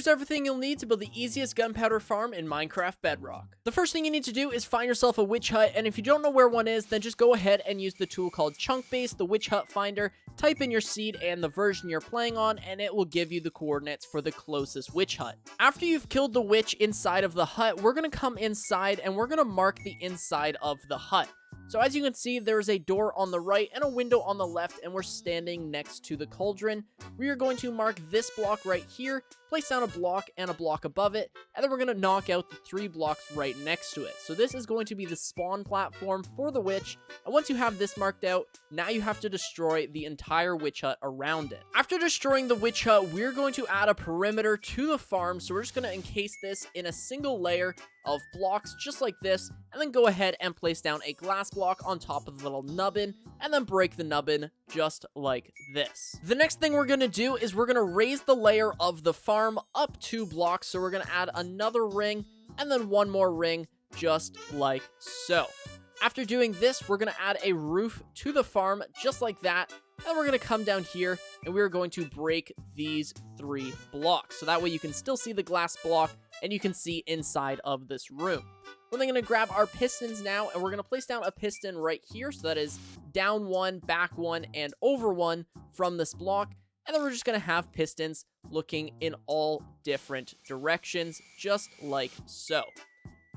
here's everything you'll need to build the easiest gunpowder farm in Minecraft Bedrock. The first thing you need to do is find yourself a witch hut, and if you don't know where one is, then just go ahead and use the tool called Chunkbase, the witch hut finder. Type in your seed and the version you're playing on, and it will give you the coordinates for the closest witch hut. After you've killed the witch inside of the hut, we're going to come inside and we're going to mark the inside of the hut. So as you can see, there is a door on the right and a window on the left, and we're standing next to the cauldron. We are going to mark this block right here, place down a block and a block above it, and then we're going to knock out the 3 blocks right next to it. So this is going to be the spawn platform for the witch, and once you have this marked out, now you have to destroy the entire witch hut around it. After destroying the witch hut, we're going to add a perimeter to the farm, so we're just going to encase this in a single layer of blocks just like this, and then go ahead and place down a glass block on top of the little nubbin, and then break the nubbin just like this. The next thing we're going to do is we're going to raise the layer of the farm up 2 blocks, so we're going to add another ring, and then 1 more ring, just like so. After doing this, we're going to add a roof to the farm, just like that, and we're going to come down here, and we're going to break these 3 blocks, so that way you can still see the glass block, and you can see inside of this room. We're then going to grab our pistons now, and we're going to place down a piston right here, so that is down 1, back 1, and over 1 from this block, and then we're just going to have pistons looking in all different directions, just like so.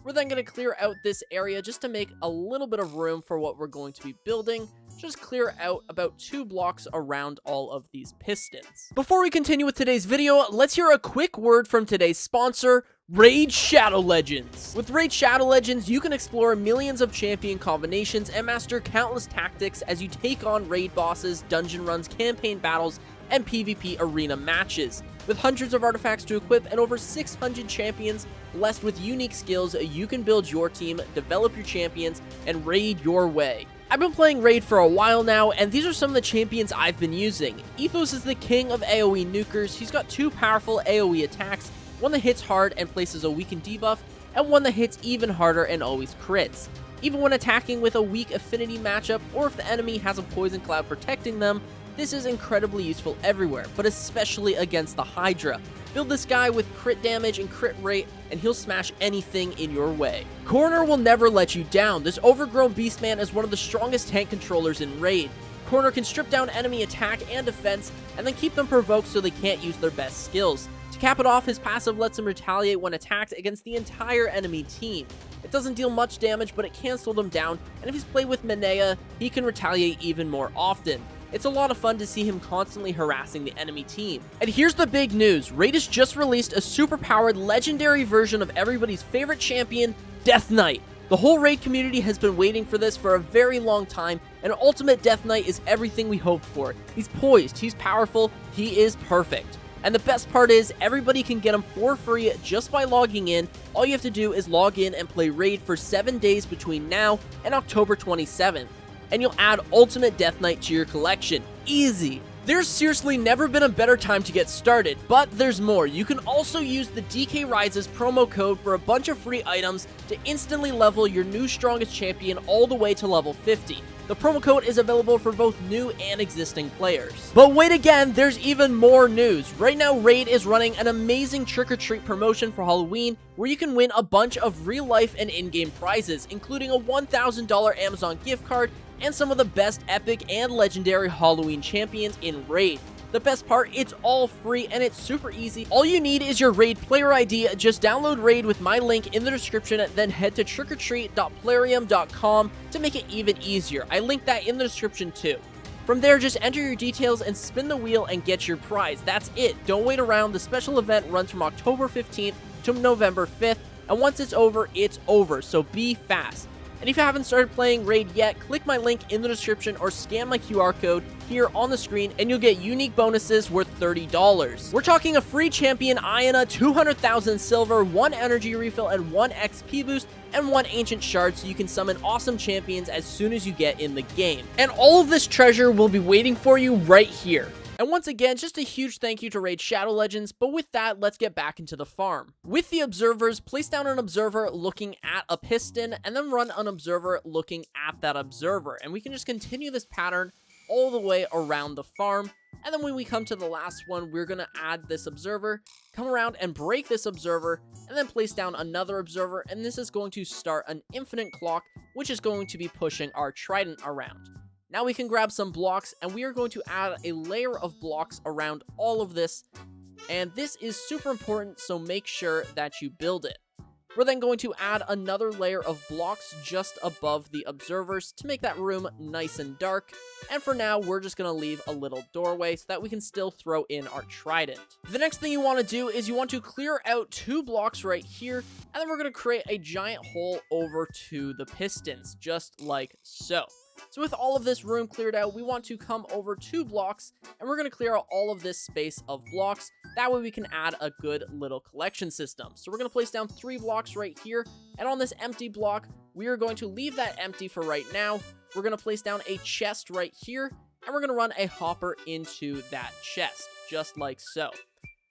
We're then going to clear out this area just to make a little bit of room for what we're going to be building. Just clear out about 2 blocks around all of these pistons. Before we continue with today's video, let's hear a quick word from today's sponsor, Raid Shadow Legends. With Raid Shadow Legends, you can explore millions of champion combinations and master countless tactics as you take on raid bosses, dungeon runs, campaign battles, and PvP arena matches. With hundreds of artifacts to equip and over 600 champions blessed with unique skills, you can build your team, develop your champions, and raid your way. I've been playing Raid for a while now, and these are some of the champions I've been using. Ethos is the king of AoE nukers. He's got 2 powerful AoE attacks, one that hits hard and places a weakened debuff, and one that hits even harder and always crits. Even when attacking with a weak affinity matchup, or if the enemy has a poison cloud protecting them, this is incredibly useful everywhere, but especially against the Hydra. Build this guy with crit damage and crit rate, and he'll smash anything in your way. Corner will never let you down. This overgrown Beastman is one of the strongest tank controllers in Raid. Corner can strip down enemy attack and defense, and then keep them provoked so they can't use their best skills. To cap it off, his passive lets him retaliate when attacked against the entire enemy team. It doesn't deal much damage, but it can slow them down, and if he's played with Minea, he can retaliate even more often. It's a lot of fun to see him constantly harassing the enemy team. And here's the big news. Raid has just released a super-powered legendary version of everybody's favorite champion, Death Knight. The whole Raid community has been waiting for this for a very long time, and Ultimate Death Knight is everything we hoped for. He's poised, he's powerful, he is perfect. And the best part is, everybody can get him for free just by logging in. All you have to do is log in and play Raid for 7 days between now and October 27th. And you'll add Ultimate Death Knight to your collection. Easy! There's seriously never been a better time to get started, but there's more. You can also use the DK Rises promo code for a bunch of free items to instantly level your new strongest champion all the way to level 50. The promo code is available for both new and existing players. But wait again, there's even more news. Right now, Raid is running an amazing trick-or-treat promotion for Halloween where you can win a bunch of real-life and in-game prizes, including a $1,000 Amazon gift card and some of the best epic and legendary Halloween champions in Raid. The best part, it's all free and it's super easy. All you need is your Raid player ID. Just download Raid with my link in the description, then head to trickortreat.plarium.com to make it even easier. I linked that in the description too. From there, just enter your details and spin the wheel and get your prize. That's it. Don't wait around. The special event runs from October 15th to November 5th, and once it's over, so be fast. And if you haven't started playing Raid yet, click my link in the description or scan my QR code here on the screen and you'll get unique bonuses worth $30. We're talking a free champion Iona, 200,000 silver, 1 energy refill and 1 XP boost, and 1 ancient shard so you can summon awesome champions as soon as you get in the game. And all of this treasure will be waiting for you right here. And once again, just a huge thank you to Raid Shadow Legends, but with that, let's get back into the farm. With the observers, place down an observer looking at a piston, and then run an observer looking at that observer. And we can just continue this pattern all the way around the farm, And then when we come to the last one, we're going to add this observer, come around and break this observer, and then place down another observer. And this is going to start an infinite clock, which is going to be pushing our trident around. Now we can grab some blocks, and we are going to add a layer of blocks around all of this. And this is super important, so make sure that you build it. We're then going to add another layer of blocks just above the observers to make that room nice and dark. And for now, we're just going to leave a little doorway so that we can still throw in our trident. The next thing you want to do is you want to clear out 2 blocks right here, and then we're going to create a giant hole over to the pistons, just like so. So with all of this room cleared out, we want to come over 2 blocks, and we're going to clear out all of this space of blocks. That way we can add a good little collection system. So we're going to place down 3 blocks right here, and on this empty block, we are going to leave that empty for right now. We're going to place down a chest right here, and we're going to run a hopper into that chest, just like so.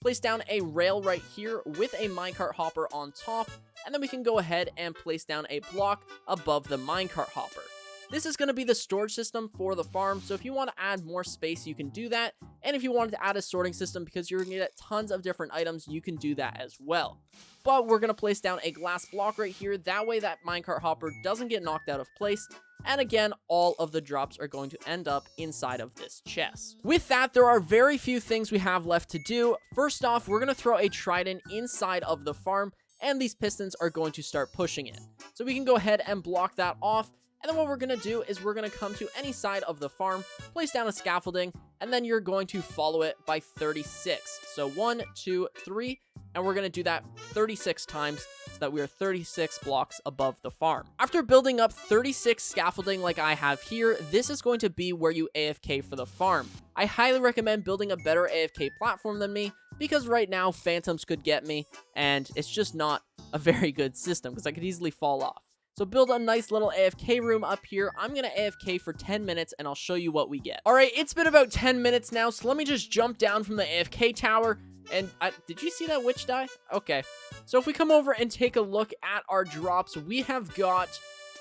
Place down a rail right here with a minecart hopper on top, and then we can go ahead and place down a block above the minecart hopper. This is going to be the storage system for the farm, so if you want to add more space, you can do that. And if you wanted to add a sorting system because you're going to get tons of different items, you can do that as well. But we're going to place down a glass block right here. That way that minecart hopper doesn't get knocked out of place. And again, all of the drops are going to end up inside of this chest. With that, there are very few things we have left to do. First off, we're going to throw a trident inside of the farm, and these pistons are going to start pushing it. So we can go ahead and block that off. And then what we're going to do is we're going to come to any side of the farm, place down a scaffolding, and then you're going to follow it by 36. So 1, 2, 3, and we're going to do that 36 times so that we are 36 blocks above the farm. After building up 36 scaffolding like I have here, this is going to be where you AFK for the farm. I highly recommend building a better AFK platform than me, because right now phantoms could get me, and it's just not a very good system because I could easily fall off. So build a nice little AFK room up here. I'm going to AFK for 10 minutes and I'll show you what we get. All right, it's been about 10 minutes now, so let me just jump down from the AFK tower. And did you see that witch die? Okay. So if we come over and take a look at our drops, we have got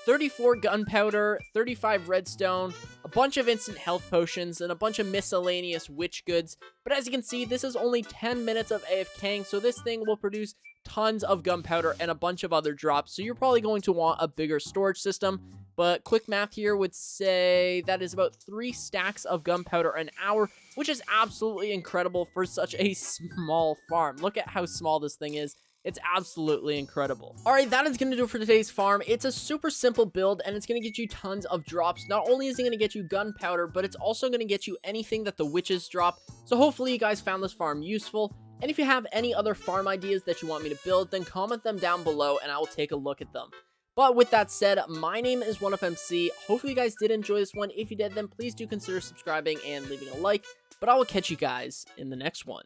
34 gunpowder, 35 redstone, a bunch of instant health potions, and a bunch of miscellaneous witch goods. But as you can see, this is only 10 minutes of AFKing, so this thing will produce tons of gunpowder and a bunch of other drops. So you're probably going to want a bigger storage system. But quick math here would say that is about 3 stacks of gunpowder an hour, which is absolutely incredible for such a small farm. Look at how small this thing is. It's absolutely incredible. All right, that is going to do it for today's farm. It's a super simple build, and it's going to get you tons of drops. Not only is it going to get you gunpowder, but it's also going to get you anything that the witches drop. So hopefully you guys found this farm useful. And if you have any other farm ideas that you want me to build, then comment them down below, and I will take a look at them. But with that said, my name is OneUpMC. Hopefully you guys did enjoy this one. If you did, then please do consider subscribing and leaving a like. But I will catch you guys in the next one.